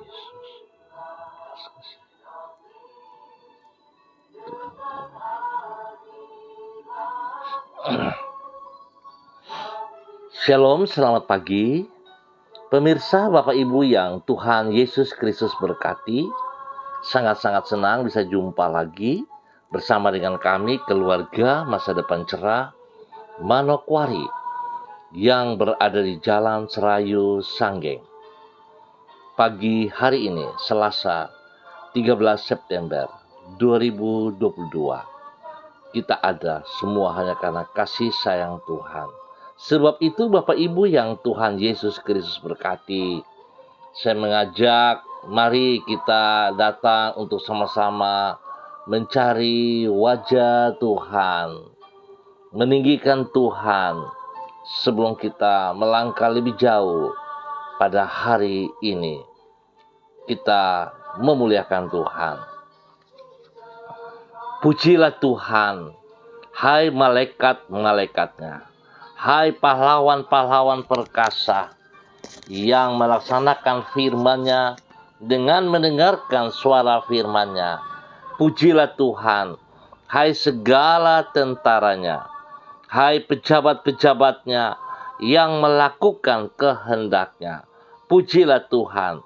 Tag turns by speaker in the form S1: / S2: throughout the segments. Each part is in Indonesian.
S1: Yesus, belas kasihan Tuhan. Shalom, selamat pagi. Pemirsa, Bapak Ibu yang Tuhan Yesus Kristus berkati, sangat-sangat senang bisa jumpa lagi bersama dengan kami, keluarga Masa Depan Cerah Manokwari yang berada di Jalan Serayu Sanggeng. Pagi hari ini, Selasa 13 September 2022, kita ada semua hanya karena kasih sayang Tuhan. Sebab itu Bapak Ibu yang Tuhan Yesus Kristus berkati, saya mengajak mari kita datang untuk sama-sama mencari wajah Tuhan, meninggikan Tuhan sebelum kita melangkah lebih jauh pada hari ini. Kita memuliakan Tuhan. Pujilah Tuhan, hai malaikat-malaikatnya, hai pahlawan-pahlawan perkasa yang melaksanakan firman-Nya dengan mendengarkan suara firman-Nya. Pujilah Tuhan, hai segala tentaranya, hai pejabat-pejabatnya yang melakukan kehendak-Nya. Pujilah Tuhan,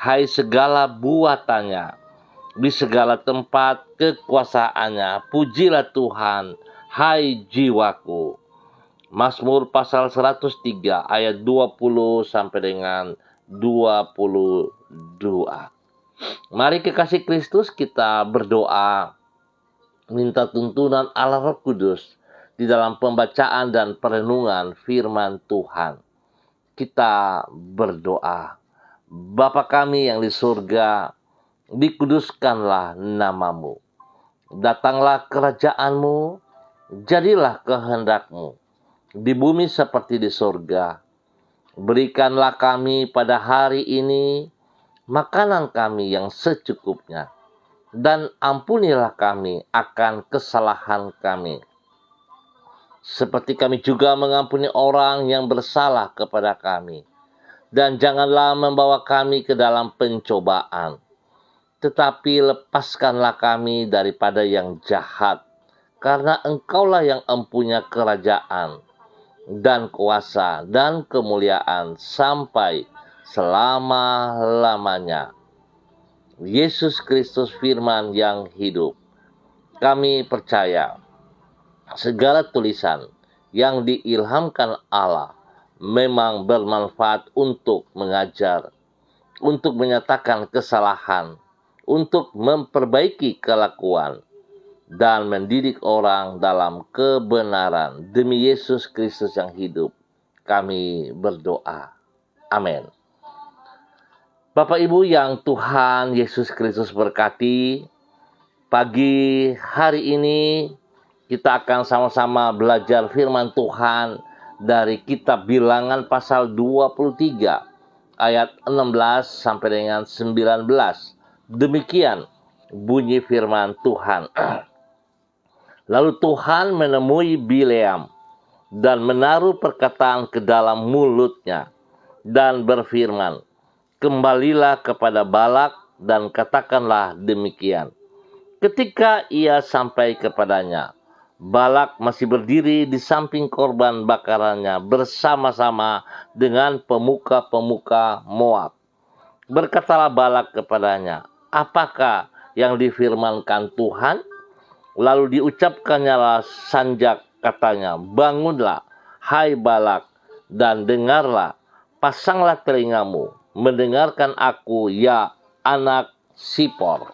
S1: hai segala buatannya, di segala tempat kekuasaannya. Pujilah Tuhan, hai jiwaku. Mazmur pasal 103 ayat 20 sampai dengan 22. Mari kekasih Kristus kita berdoa, minta tuntunan Allah Roh Kudus di dalam pembacaan dan perenungan firman Tuhan. Kita berdoa. Bapa kami yang di surga, dikuduskanlah namamu. Datanglah kerajaan-Mu, jadilah kehendak-Mu di bumi seperti di surga. Berikanlah kami pada hari ini makanan kami yang secukupnya, dan ampunilah kami akan kesalahan kami, seperti kami juga mengampuni orang yang bersalah kepada kami. Dan janganlah membawa kami ke dalam pencobaan, tetapi lepaskanlah kami daripada yang jahat, karena Engkaulah yang empunya kerajaan dan kuasa dan kemuliaan sampai selama-lamanya. Yesus Kristus firman yang hidup. Kami percaya segala tulisan yang diilhamkan Allah memang bermanfaat untuk mengajar, untuk menyatakan kesalahan, untuk memperbaiki kelakuan, dan mendidik orang dalam kebenaran. Demi Yesus Kristus yang hidup, kami berdoa. Amin. Bapak Ibu yang Tuhan Yesus Kristus berkati, pagi hari ini kita akan sama-sama belajar firman Tuhan dari kitab Bilangan pasal 23 ayat 16 sampai dengan 19. Demikian bunyi firman Tuhan. Lalu Tuhan menemui Bileam dan menaruh perkataan ke dalam mulutnya dan berfirman, kembalilah kepada Balak dan katakanlah demikian. Ketika ia sampai kepadanya, Balak masih berdiri di samping korban bakarannya bersama-sama dengan pemuka-pemuka Moab. Berkatalah Balak kepadanya, apakah yang difirmankan Tuhan? Lalu diucapkannya sanjak katanya, bangunlah, hai Balak, dan dengarlah, pasanglah telingamu, mendengarkan aku, ya anak Sipor.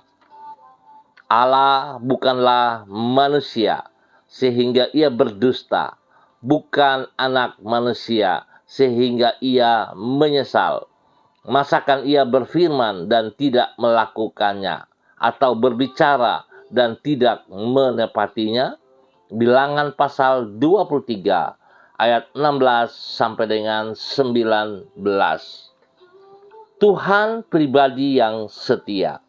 S1: Allah bukanlah manusia, sehingga ia berdusta, bukan anak manusia, sehingga ia menyesal. Masakan ia berfirman dan tidak melakukannya, atau berbicara dan tidak menepatinya? Bilangan pasal 23 ayat 16 sampai dengan 19. Tuhan pribadi yang setia.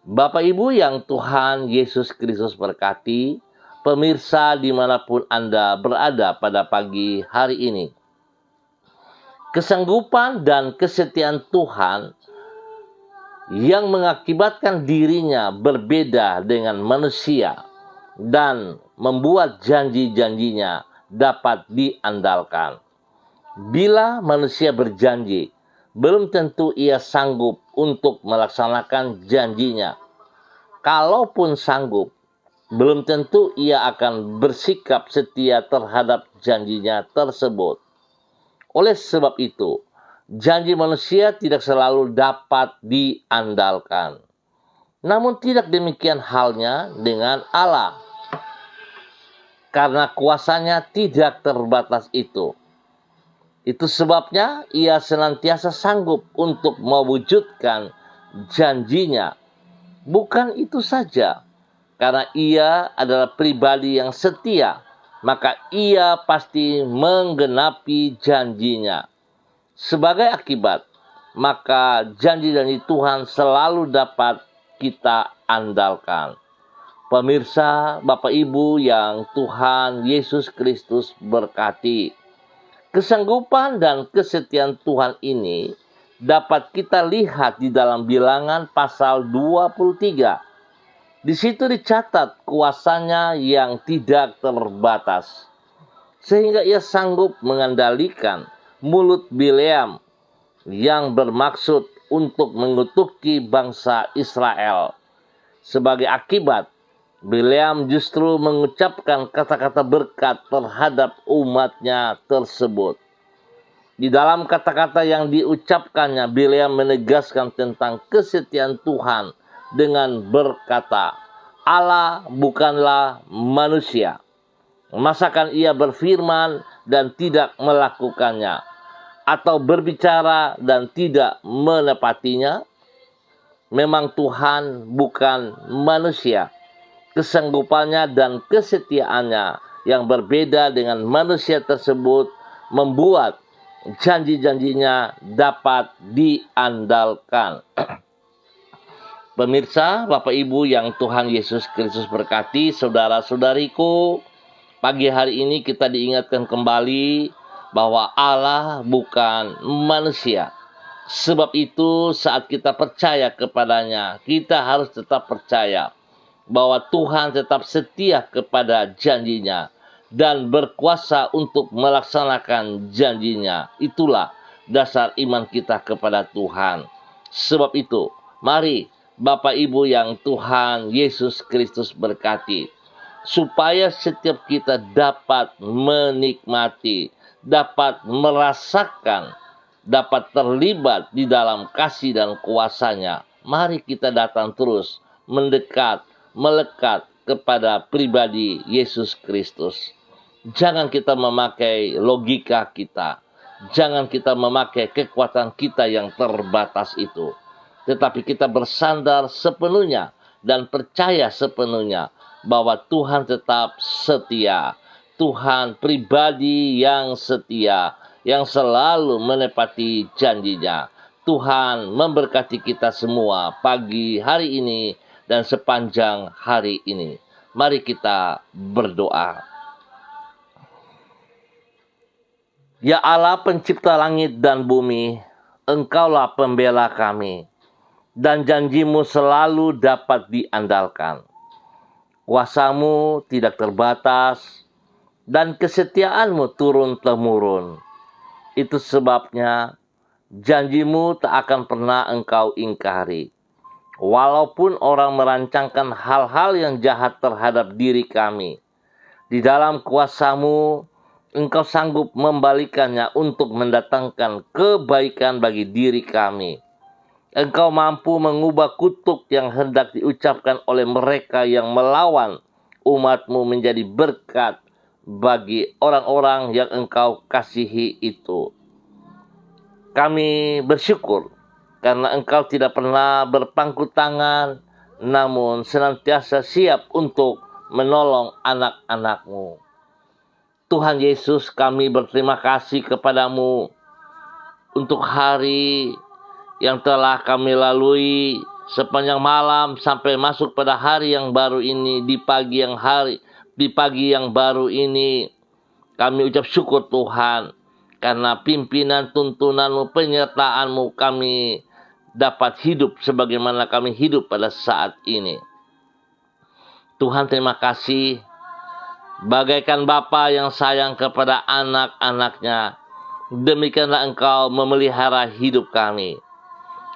S1: Bapak Ibu yang Tuhan Yesus Kristus berkati, pemirsa dimanapun Anda berada pada pagi hari ini. Kesanggupan dan kesetiaan Tuhan yang mengakibatkan dirinya berbeda dengan manusia dan membuat janji-janjinya dapat diandalkan. Bila manusia berjanji, belum tentu ia sanggup untuk melaksanakan janjinya. Kalaupun sanggup, belum tentu ia akan bersikap setia terhadap janjinya tersebut. Oleh sebab itu, janji manusia tidak selalu dapat diandalkan. Namun tidak demikian halnya dengan Allah. Karena kuasanya tidak terbatas itu. Itu sebabnya ia senantiasa sanggup untuk mewujudkan janjinya. Bukan itu saja, karena ia adalah pribadi yang setia, maka ia pasti menggenapi janjinya. Sebagai akibat, maka janji-janji Tuhan selalu dapat kita andalkan. Pemirsa, Bapak Ibu yang Tuhan Yesus Kristus berkati, kesanggupan dan kesetiaan Tuhan ini dapat kita lihat di dalam Bilangan pasal 23. Di situ dicatat kuasanya yang tidak terbatas, sehingga ia sanggup mengendalikan mulut Bileam yang bermaksud untuk mengutuki bangsa Israel. Sebagai akibat, Bileam justru mengucapkan kata-kata berkat terhadap umatnya tersebut. Di dalam kata-kata yang diucapkannya, Bileam menegaskan tentang kesetiaan Tuhan dengan berkata, Allah bukanlah manusia. Masakan ia berfirman dan tidak melakukannya, atau berbicara dan tidak menepatinya? Memang Tuhan bukan manusia. Kesanggupannya dan kesetiaannya yang berbeda dengan manusia tersebut membuat janji-janjinya dapat diandalkan. Pemirsa, Bapak Ibu yang Tuhan Yesus Kristus berkati, saudara-saudariku, pagi hari ini kita diingatkan kembali bahwa Allah bukan manusia. Sebab itu saat kita percaya kepadanya, kita harus tetap percaya bahwa Tuhan tetap setia kepada janjinya dan berkuasa untuk melaksanakan janjinya. Itulah dasar iman kita kepada Tuhan. Sebab itu, mari Bapak Ibu yang Tuhan Yesus Kristus berkati, supaya setiap kita dapat menikmati, dapat merasakan, dapat terlibat di dalam kasih dan kuasanya. Mari kita datang terus, mendekat, melekat kepada pribadi Yesus Kristus. Jangan kita memakai logika kita, jangan kita memakai kekuatan kita yang terbatas itu. Tetapi kita bersandar sepenuhnya dan percaya sepenuhnya bahwa Tuhan tetap setia. Tuhan pribadi yang setia, yang selalu menepati janjinya. Tuhan memberkati kita semua pagi hari ini dan sepanjang hari ini. Mari kita berdoa. Ya Allah pencipta langit dan bumi, Engkaulah pembela kami. Dan janjimu selalu dapat diandalkan. Kuasamu tidak terbatas, dan kesetiaanmu turun-temurun. Itu sebabnya janjimu tak akan pernah Engkau ingkari. Walaupun orang merancangkan hal-hal yang jahat terhadap diri kami, di dalam kuasamu Engkau sanggup membalikannya untuk mendatangkan kebaikan bagi diri kami. Engkau mampu mengubah kutuk yang hendak diucapkan oleh mereka yang melawan umat-Mu menjadi berkat bagi orang-orang yang Engkau kasihi itu. Kami bersyukur karena Engkau tidak pernah berpangku tangan, namun senantiasa siap untuk menolong anak-anak-Mu. Tuhan Yesus, kami berterima kasih kepadamu untuk hari yang telah kami lalui sepanjang malam sampai masuk pada hari yang baru ini. Di pagi yang baru ini kami ucap syukur Tuhan, Karena pimpinan, tuntunanmu, penyertaanmu kami dapat hidup sebagaimana kami hidup pada saat ini. Tuhan, terima kasih. Bagaikan Bapa yang sayang kepada anak-anaknya, demikianlah Engkau memelihara hidup kami.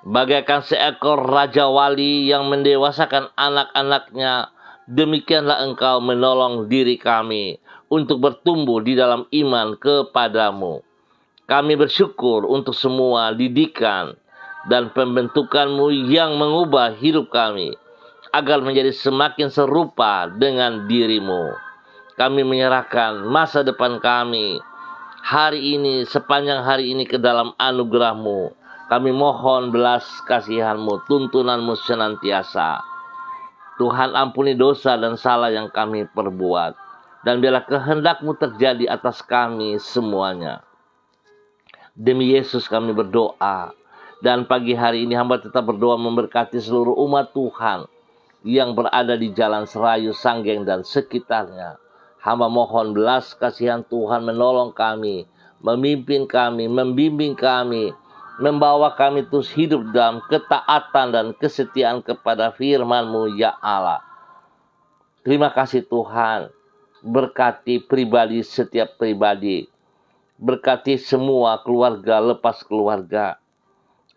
S1: Bagaikan seekor Raja Wali yang mendewasakan anak-anaknya, demikianlah Engkau menolong diri kami untuk bertumbuh di dalam iman kepadamu. Kami bersyukur untuk semua didikan dan pembentukan-Mu yang mengubah hidup kami, agar menjadi semakin serupa dengan diri-Mu. Kami menyerahkan masa depan kami hari ini, sepanjang hari ini ke dalam anugerah-Mu. Kami mohon belas kasihan-Mu, tuntunan-Mu senantiasa. Tuhan, ampuni dosa dan salah yang kami perbuat. Dan biarlah kehendak-Mu terjadi atas kami semuanya. Demi Yesus kami berdoa. Dan pagi hari ini hamba tetap berdoa memberkati seluruh umat Tuhan yang berada di Jalan Serayu, Sanggeng, dan sekitarnya. Hamba mohon belas kasihan Tuhan menolong kami, memimpin kami, membimbing kami, membawa kami terus hidup dalam ketaatan dan kesetiaan kepada firman-Mu, ya Allah. Terima kasih Tuhan, berkati pribadi setiap pribadi, berkati semua keluarga lepas keluarga.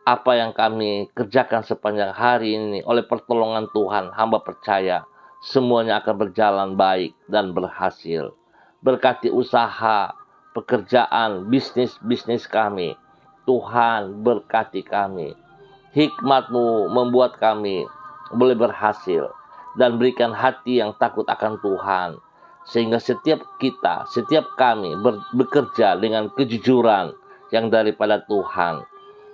S1: Apa yang kami kerjakan sepanjang hari ini oleh pertolongan Tuhan, hamba percaya semuanya akan berjalan baik dan berhasil. Berkati usaha, pekerjaan, bisnis kami. Tuhan berkati kami. Hikmat-Mu membuat kami boleh berhasil. Dan berikan hati yang takut akan Tuhan. Sehingga setiap kita, setiap kami bekerja dengan kejujuran yang daripada Tuhan.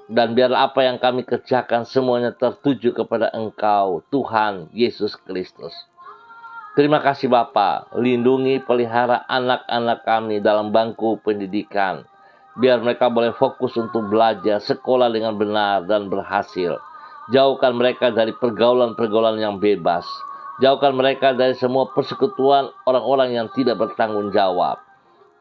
S1: Dan biarlah apa yang kami kerjakan semuanya tertuju kepada Engkau, Tuhan Yesus Kristus. Terima kasih Bapa, lindungi, pelihara anak-anak kami dalam bangku pendidikan. Biar mereka boleh fokus untuk belajar, sekolah dengan benar dan berhasil. Jauhkan mereka dari pergaulan-pergaulan yang bebas. Jauhkan mereka dari semua persekutuan orang-orang yang tidak bertanggung jawab.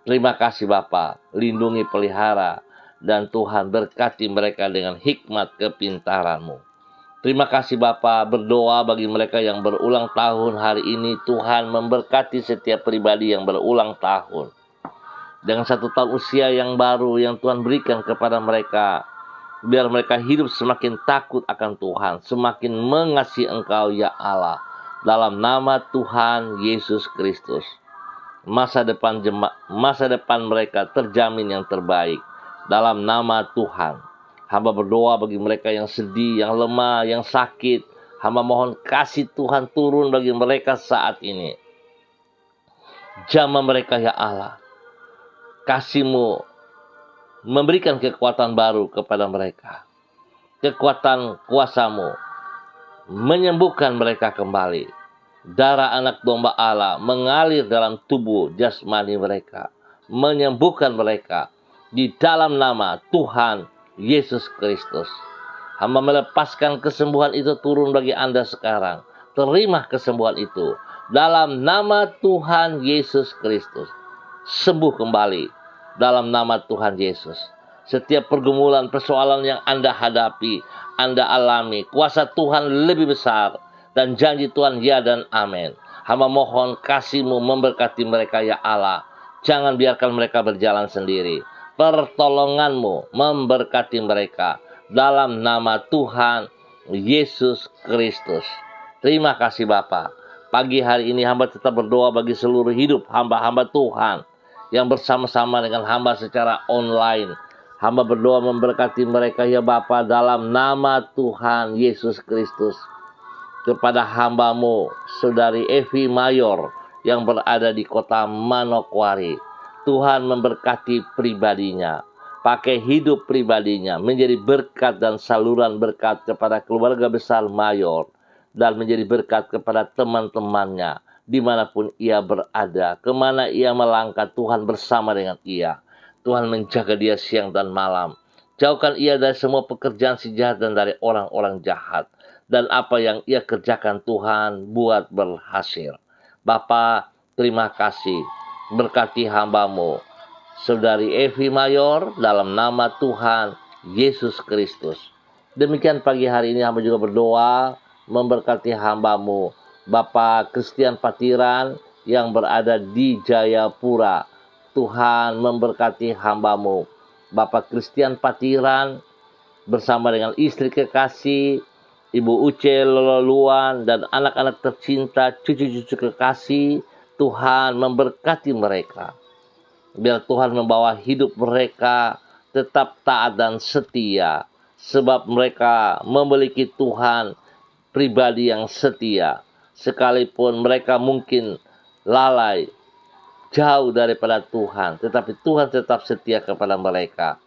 S1: Terima kasih Bapa, lindungi, pelihara. Dan Tuhan berkati mereka dengan hikmat kepintaran-Mu. Terima kasih Bapa, berdoa bagi mereka yang berulang tahun hari ini. Tuhan memberkati setiap pribadi yang berulang tahun. Dengan 1 tahun usia yang baru yang Tuhan berikan kepada mereka. Biar mereka hidup semakin takut akan Tuhan. Semakin mengasihi Engkau ya Allah. Dalam nama Tuhan Yesus Kristus. Masa depan mereka terjamin yang terbaik. Dalam nama Tuhan, hamba berdoa bagi mereka yang sedih, yang lemah, yang sakit. Hamba mohon kasih Tuhan turun bagi mereka saat ini. Jamah mereka ya Allah. Kasih-Mu memberikan kekuatan baru kepada mereka. Kekuatan kuasa-Mu menyembuhkan mereka kembali. Darah anak domba Allah mengalir dalam tubuh jasmani mereka. Menyembuhkan mereka. Di dalam nama Tuhan Yesus Kristus. Hamba melepaskan kesembuhan itu turun bagi Anda sekarang. Terima kesembuhan itu. Dalam nama Tuhan Yesus Kristus. Sembuh kembali. Dalam nama Tuhan Yesus. Setiap pergumulan, persoalan yang Anda hadapi, Anda alami. Kuasa Tuhan lebih besar. Dan janji Tuhan ya dan amin. Hamba mohon kasih-Mu memberkati mereka ya Allah. Jangan biarkan mereka berjalan sendiri. Pertolongan-Mu memberkati mereka dalam nama Tuhan Yesus Kristus. Terima kasih Bapa. Pagi hari ini hamba tetap berdoa bagi seluruh hidup hamba-hamba Tuhan yang bersama-sama dengan hamba secara online. Hamba berdoa memberkati mereka ya Bapa dalam nama Tuhan Yesus Kristus. Kepada hamba-Mu, Saudari Evi Mayor yang berada di kota Manokwari. Tuhan memberkati pribadinya. Pakai hidup pribadinya menjadi berkat dan saluran berkat kepada keluarga besar Mayor. Dan menjadi berkat kepada teman-temannya. Dimanapun ia berada. Kemana ia melangkah, Tuhan bersama dengan ia. Tuhan menjaga dia siang dan malam. Jauhkan ia dari semua pekerjaan si jahat dan dari orang-orang jahat. Dan apa yang ia kerjakan Tuhan buat berhasil. Bapa, terima kasih. Berkati hamba-Mu. Saudari Evi Mayor, dalam nama Tuhan Yesus Kristus. Demikian pagi hari ini hamba juga berdoa memberkati hambamu, Bapak Christian Patiran yang berada di Jayapura. Tuhan memberkati hambamu, Bapak Christian Patiran bersama dengan istri kekasih, Ibu Uce Lololuan, dan anak-anak tercinta, cucu-cucu kekasih. Tuhan memberkati mereka. Biar Tuhan membawa hidup mereka tetap taat dan setia. Sebab mereka memiliki Tuhan pribadi yang setia. Sekalipun mereka mungkin lalai, jauh daripada Tuhan, tetapi Tuhan tetap setia kepada mereka.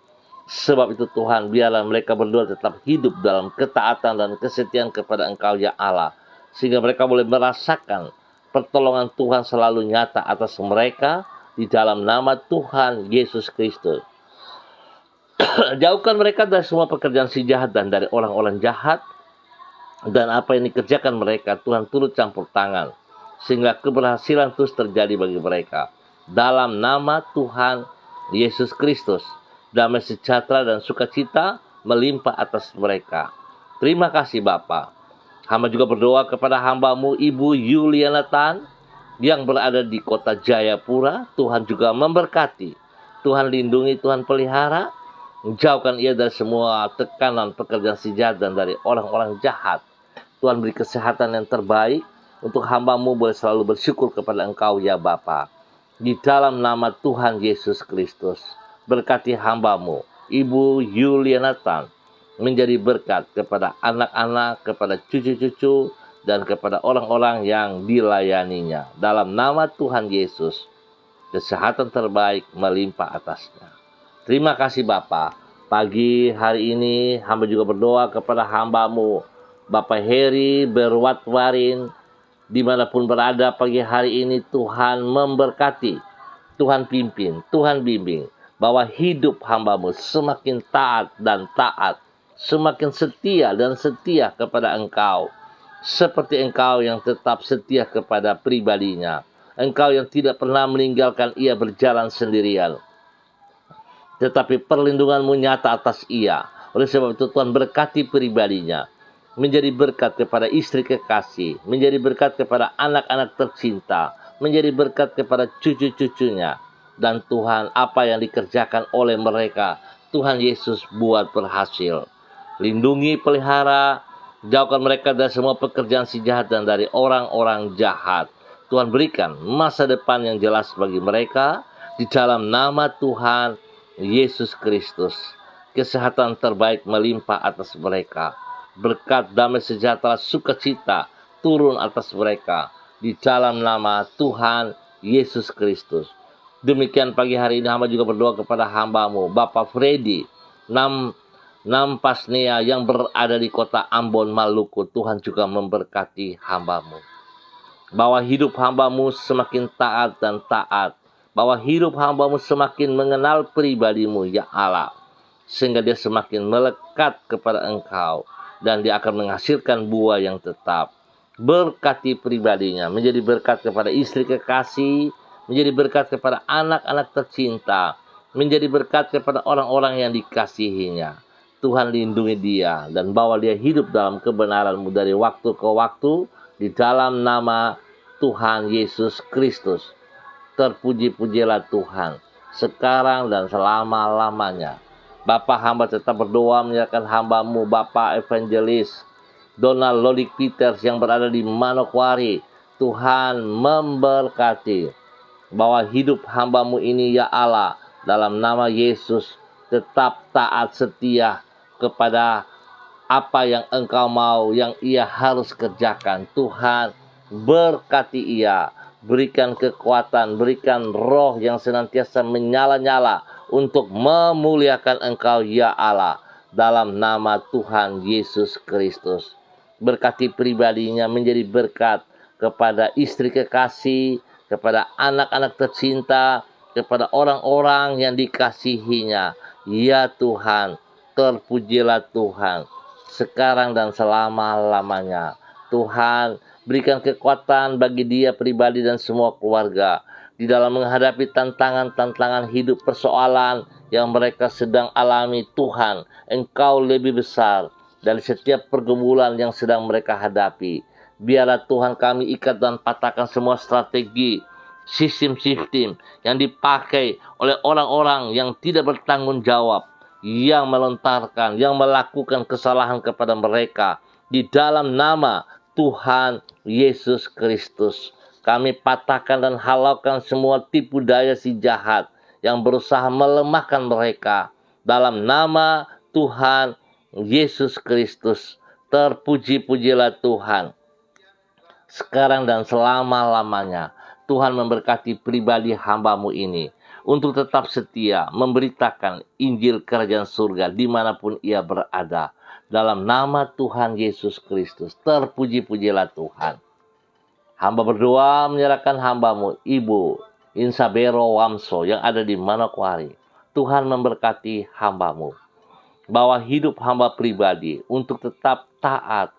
S1: Sebab itu Tuhan, biarlah mereka berdua tetap hidup dalam ketaatan dan kesetiaan kepada Engkau ya Allah. Sehingga mereka boleh merasakan pertolongan Tuhan selalu nyata atas mereka di dalam nama Tuhan Yesus Kristus. Jauhkan mereka dari semua pekerjaan si jahat dan dari orang-orang jahat. Dan apa yang dikerjakan mereka, Tuhan turut campur tangan. Sehingga keberhasilan terus terjadi bagi mereka. Dalam nama Tuhan Yesus Kristus. Damai sejahtera dan sukacita melimpah atas mereka. Terima kasih Bapa. Hamba juga berdoa kepada hambamu Ibu Yuliana Tan yang berada di kota Jayapura. Tuhan juga memberkati. Tuhan lindungi, Tuhan pelihara. Jauhkan ia dari semua tekanan pekerjaan si jahat dan dari orang-orang jahat. Tuhan beri kesehatan yang terbaik untuk hambamu boleh selalu bersyukur kepada Engkau ya Bapa. Di dalam nama Tuhan Yesus Kristus. Berkati hambamu, Ibu Yuliana Tan, menjadi berkat kepada anak-anak, kepada cucu-cucu, dan kepada orang-orang yang dilayaninya. Dalam nama Tuhan Yesus, kesehatan terbaik melimpah atasnya. Terima kasih Bapa. Pagi hari ini hamba juga berdoa kepada hambamu, Bapak Heri Berwatwarin, dimanapun berada pagi hari ini Tuhan memberkati, Tuhan pimpin, Tuhan bimbing, bahwa hidup hambamu semakin taat dan taat, semakin setia dan setia kepada Engkau. Seperti Engkau yang tetap setia kepada pribadinya. Engkau yang tidak pernah meninggalkan ia berjalan sendirian. Tetapi perlindungan-Mu nyata atas ia. Oleh sebab itu Tuhan berkati pribadinya. Menjadi berkat kepada istri kekasih. Menjadi berkat kepada anak-anak tercinta. Menjadi berkat kepada cucu-cucunya. Dan Tuhan, apa yang dikerjakan oleh mereka, Tuhan Yesus buat berhasil. Lindungi, pelihara, jauhkan mereka dari semua pekerjaan si jahat dan dari orang-orang jahat. Tuhan berikan masa depan yang jelas bagi mereka di dalam nama Tuhan Yesus Kristus. Kesehatan terbaik melimpah atas mereka. Berkat damai sejahtera sukacita turun atas mereka di dalam nama Tuhan Yesus Kristus. Demikian pagi hari ini hamba juga berdoa kepada hambamu, Bapak Freddy Nampasnea yang berada di kota Ambon, Maluku. Tuhan juga memberkati hambamu. Bahwa hidup hambamu semakin taat dan taat. Bahwa hidup hambamu semakin mengenal pribadimu, ya Allah. Sehingga dia semakin melekat kepada Engkau. Dan dia akan menghasilkan buah yang tetap. Berkati pribadinya, menjadi berkat kepada istri kekasih, menjadi berkat kepada anak-anak tercinta, menjadi berkat kepada orang-orang yang dikasihinya. Tuhan lindungi dia dan bawa dia hidup dalam kebenaran-Mu dari waktu ke waktu di dalam nama Tuhan Yesus Kristus. Terpuji-pujilah Tuhan sekarang dan selama-lamanya. Bapa, hamba tetap berdoa menyerahkan hamba-Mu Bapak Evangelis Donald Lolik Peters yang berada di Manokwari. Tuhan memberkati. Bahwa hidup hamba-Mu ini ya Allah, dalam nama Yesus, tetap taat setia kepada apa yang Engkau mau, yang ia harus kerjakan. Tuhan berkati ia, berikan kekuatan, berikan roh yang senantiasa menyala-nyala untuk memuliakan Engkau ya Allah, dalam nama Tuhan Yesus Kristus. Berkati pribadinya menjadi berkat kepada istri kekasih, kepada anak-anak tercinta, kepada orang-orang yang dikasihinya. Ya Tuhan, terpujilah Tuhan, sekarang dan selama-lamanya. Tuhan, berikan kekuatan bagi dia pribadi dan semua keluarga. di dalam menghadapi tantangan-tantangan hidup, persoalan yang mereka sedang alami. Tuhan, Engkau lebih besar dari setiap pergumulan yang sedang mereka hadapi. Biarlah Tuhan kami ikat dan patahkan semua strategi, sistem-sistem yang dipakai oleh orang-orang yang tidak bertanggung jawab, yang melontarkan, yang melakukan kesalahan kepada mereka. Di dalam nama Tuhan Yesus Kristus, kami patahkan dan halaukan semua tipu daya si jahat yang berusaha melemahkan mereka. Dalam nama Tuhan Yesus Kristus, terpuji-pujilah Tuhan sekarang dan selama-lamanya. Tuhan memberkati pribadi hamba-Mu ini untuk tetap setia memberitakan Injil Kerajaan Surga dimanapun ia berada. Dalam nama Tuhan Yesus Kristus, terpuji-pujilah Tuhan. Hamba berdoa menyerahkan hamba-Mu, Ibu Insabero Wamso yang ada di Manokwari. Tuhan memberkati hamba-Mu, bawa hidup hamba pribadi untuk tetap taat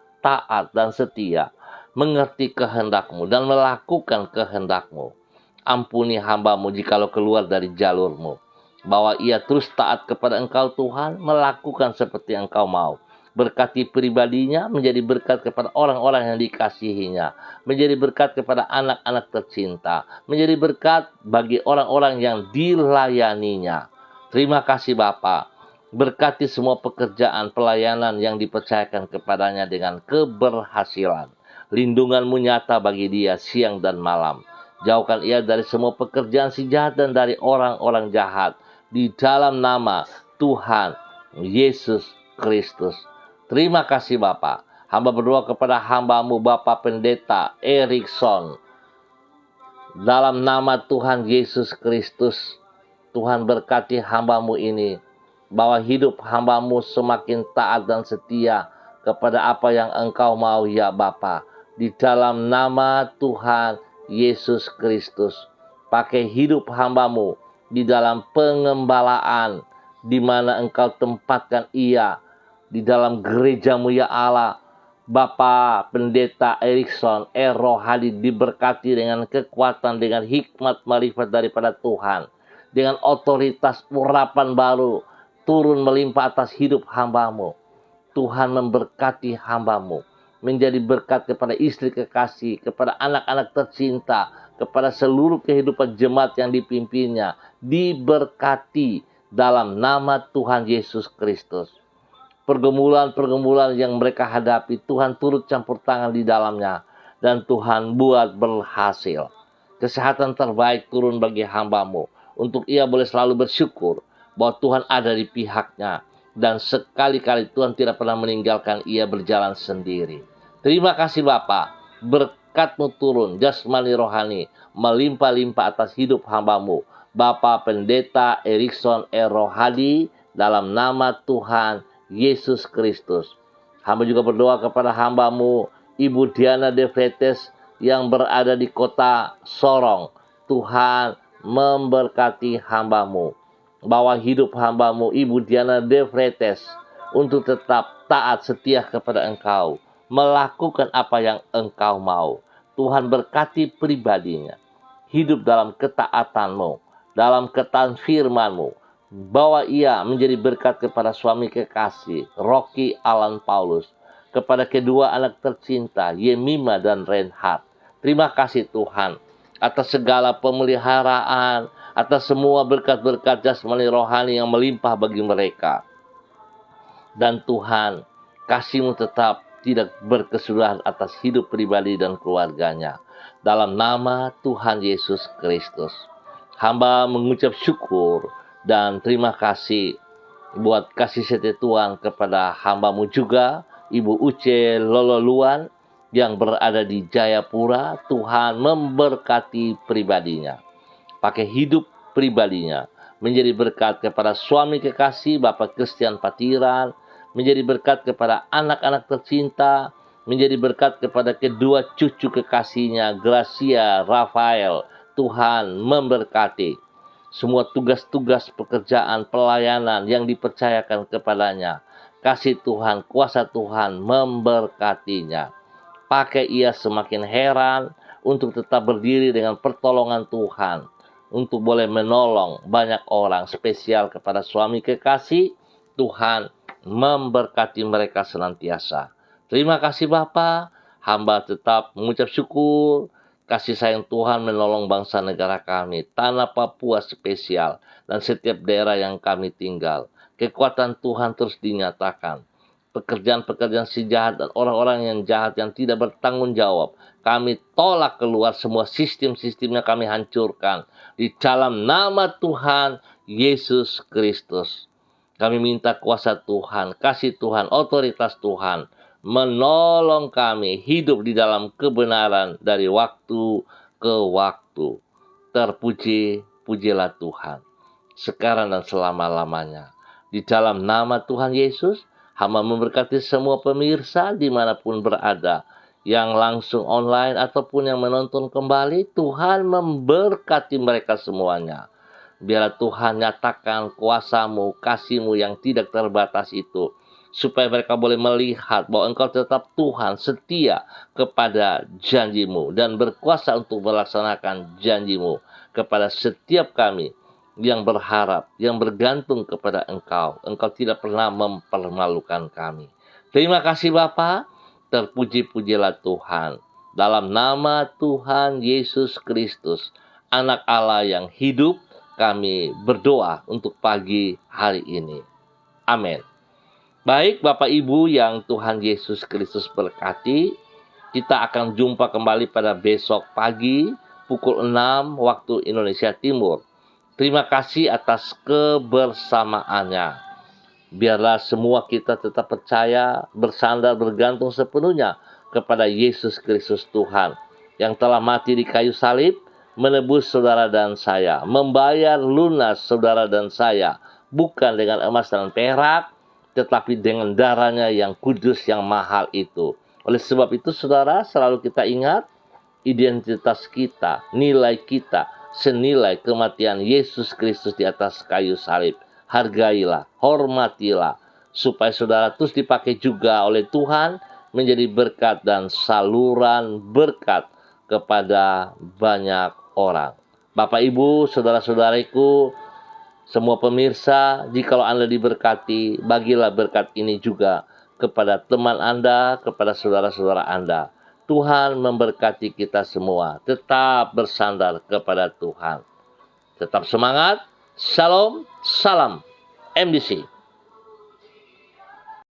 S1: dan setia, mengerti kehendak-Mu dan melakukan kehendak-Mu. Ampuni hamba-Mu jikalau keluar dari jalur-Mu, bahwa ia terus taat kepada Engkau Tuhan, melakukan seperti Engkau mau. Berkati pribadinya, menjadi berkat kepada orang-orang yang dikasihinya, menjadi berkat kepada anak-anak tercinta, menjadi berkat bagi orang-orang yang dilayaninya. Terima kasih Bapa. Berkati semua pekerjaan pelayanan yang dipercayakan kepadanya dengan keberhasilan. Lindungan-Mu nyata bagi dia siang dan malam. Jauhkan ia dari semua pekerjaan si jahat dan dari orang-orang jahat. Di dalam nama Tuhan Yesus Kristus. Terima kasih Bapa. Hamba berdoa kepada hamba-Mu Bapak Pendeta Erikson. Dalam nama Tuhan Yesus Kristus, Tuhan berkati hamba-Mu ini, bahwa hidup hamba-Mu semakin taat dan setia kepada apa yang Engkau mau ya Bapa. Di dalam nama Tuhan Yesus Kristus, pakai hidup hamba-Mu di dalam pengembalaan, di mana Engkau tempatkan ia di dalam gereja-Mu ya Allah. Bapak Pendeta Erikson Rohadi diberkati dengan kekuatan, dengan hikmat marifat daripada Tuhan, dengan otoritas urapan baru turun melimpah atas hidup hamba-Mu. Tuhan memberkati hamba-Mu, menjadi berkat kepada istri kekasih, kepada anak-anak tercinta, kepada seluruh kehidupan jemaat yang dipimpinnya. Diberkati dalam nama Tuhan Yesus Kristus. Pergumulan-pergumulan yang mereka hadapi, Tuhan turut campur tangan di dalamnya, dan Tuhan buat berhasil. Kesehatan terbaik turun bagi hamba-Mu, untuk ia boleh selalu bersyukur bahwa Tuhan ada di pihaknya, dan sekali-kali Tuhan tidak pernah meninggalkan ia berjalan sendiri. Terima kasih Bapa, berkat-Mu turun jasmani rohani melimpah-limpah atas hidup hamba-Mu Bapak Pendeta Erikson Rohadi, dalam nama Tuhan Yesus Kristus. Hamba juga berdoa kepada hamba-Mu Ibu Diana De Vretes yang berada di kota Sorong. Tuhan memberkati hamba-Mu, bawa hidup hamba-Mu Ibu Diana De Vretes untuk tetap taat setia kepada Engkau, melakukan apa yang Engkau mau. Tuhan berkati pribadinya, hidup dalam ketaatan-Mu, dalam ketaatan firman-Mu, bahwa ia menjadi berkat kepada suami kekasih Rocky Alan Paulus, kepada kedua anak tercinta Yemima dan Reinhard. Terima kasih Tuhan atas segala pemeliharaan, atas semua berkat-berkat jasmani rohani yang melimpah bagi mereka. Dan Tuhan, kasih-Mu tetap tidak berkesudahan atas hidup pribadi dan keluarganya. Dalam nama Tuhan Yesus Kristus, hamba mengucap syukur dan terima kasih buat kasih setia Tuhan kepada hamba-Mu juga, Ibu Uce Lololuan yang berada di Jayapura. Tuhan memberkati pribadinya, pakai hidup pribadinya, menjadi berkat kepada suami kekasih Bapak Christian Patiran, menjadi berkat kepada anak-anak tercinta, menjadi berkat kepada kedua cucu kekasihnya Gracia Rafael. Tuhan memberkati semua tugas-tugas pekerjaan pelayanan yang dipercayakan kepadanya. Kasih Tuhan, kuasa Tuhan memberkatinya. Pakai ia semakin heran, untuk tetap berdiri dengan pertolongan Tuhan, untuk boleh menolong banyak orang, spesial kepada suami kekasih. Tuhan memberkati mereka senantiasa. Terima kasih Bapa, hamba tetap mengucap syukur, kasih sayang Tuhan menolong bangsa negara kami, tanah Papua spesial, dan setiap daerah yang kami tinggal. Kekuatan Tuhan terus dinyatakan. Pekerjaan-pekerjaan si jahat dan orang-orang yang jahat yang tidak bertanggung jawab, kami tolak keluar, semua sistem-sistemnya kami hancurkan. Di dalam nama Tuhan Yesus Kristus. Kami minta kuasa Tuhan, kasih Tuhan, otoritas Tuhan, menolong kami hidup di dalam kebenaran dari waktu ke waktu. Terpuji-pujilah Tuhan, sekarang dan selama-lamanya. Di dalam nama Tuhan Yesus, hamba memberkati semua pemirsa dimanapun berada, yang langsung online ataupun yang menonton kembali. Tuhan memberkati mereka semuanya. Biarlah Tuhan nyatakan kuasa-Mu, kasih-Mu yang tidak terbatas itu, supaya mereka boleh melihat bahwa Engkau tetap Tuhan, setia kepada janji-Mu, dan berkuasa untuk melaksanakan janji-Mu kepada setiap kami yang berharap, yang bergantung kepada Engkau. Engkau tidak pernah mempermalukan kami. Terima kasih Bapa, terpuji-pujilah Tuhan. Dalam nama Tuhan Yesus Kristus, Anak Allah yang hidup, kami berdoa untuk pagi hari ini. Amin. Baik Bapak Ibu yang Tuhan Yesus Kristus berkati, kita akan jumpa kembali pada besok pagi pukul 6 waktu Indonesia Timur. Terima kasih atas kebersamaannya. Biarlah semua kita tetap percaya, bersandar, bergantung sepenuhnya kepada Yesus Kristus Tuhan, yang telah mati di kayu salib, menebus saudara dan saya, membayar lunas saudara dan saya, bukan dengan emas dan perak, tetapi dengan darahnya yang kudus, yang mahal itu. Oleh sebab itu saudara, selalu kita ingat identitas kita, nilai kita, senilai kematian Yesus Kristus di atas kayu salib. Hargailah, hormatilah, supaya saudara terus dipakai juga oleh Tuhan menjadi berkat dan saluran berkat kepada banyak orang. Bapak Ibu, saudara-saudariku, semua pemirsa, jikalau Anda diberkati, bagilah berkat ini juga kepada teman Anda, kepada saudara-saudara Anda. Tuhan memberkati kita semua. Tetap bersandar kepada Tuhan. Tetap semangat. Shalom, salam MDC.